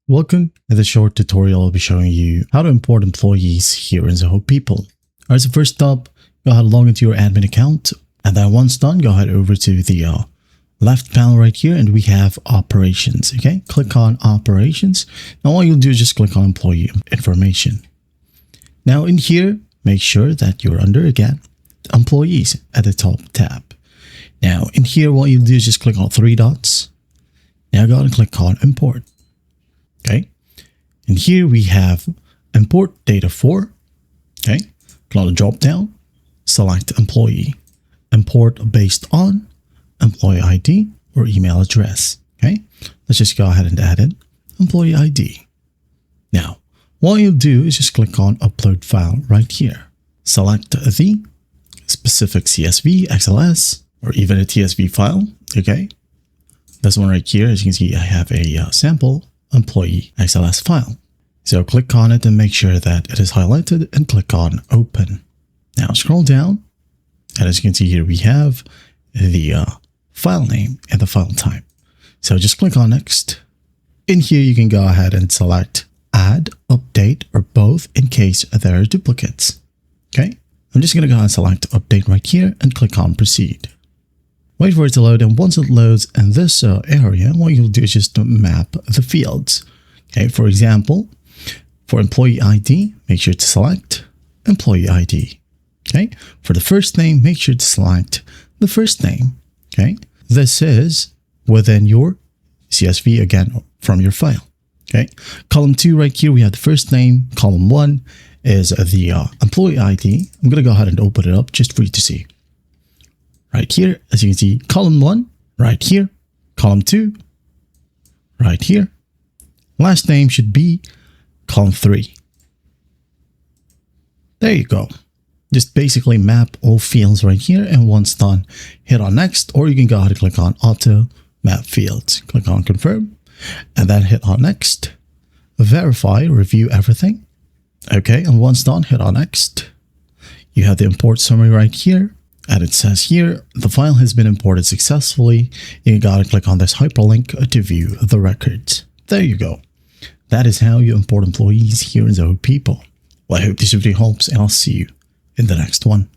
Welcome. In this short tutorial, I'll be showing you how to import employees here in Zoho People. Alright, so first up, go ahead and log into your admin account. And then once done, go ahead over to the left panel right here and we have operations. Okay, click on operations. Now all you'll do is just click on employee information. Now in here, make sure that you're under, again, employees at the top tab. Now in here, what you'll do is just click on three dots. Now go ahead and click on import. Okay, and here we have import data for. Okay, click on the drop down, select employee, import based on employee ID or email address. Okay, let's just go ahead and add in employee ID. Now, what you'll do is just click on upload file right here. Select the specific CSV, XLS, or even a TSV file. Okay, this one right here, as you can see, I have a sample employee XLS file. So click on it and make sure that it is highlighted and click on open. Now scroll down and as you can see here, we have the file name and the file type. So just click on next. In here, you can go ahead and select add, update, or both in case there are duplicates. Okay, I'm just going to go ahead and select update right here and click on proceed. Wait for it to load, and once it loads in this area, what you'll do is just map the fields. Okay, for example, for employee ID, make sure to select employee ID. Okay, for the first name, make sure to select the first name. Okay, this is within your CSV, again, from your file. Okay, column 2 right here, we have the first name. Column 1 is the employee ID. I'm going to go ahead and open it up just for you to see. Right here, as you can see, column 1 right here, column 2 right here. Last name should be column 3. There you go. Just basically map all fields right here, and once done, hit on next, or you can go ahead and click on auto map fields. Click on confirm and then hit on next. Verify, review everything. Okay, and once done, hit on next. You have the import summary right here. And it says here, the file has been imported successfully. You gotta click on this hyperlink to view the records. There you go. That is how you import employees here in Zoho People. Well, I hope this video helps, and I'll see you in the next one.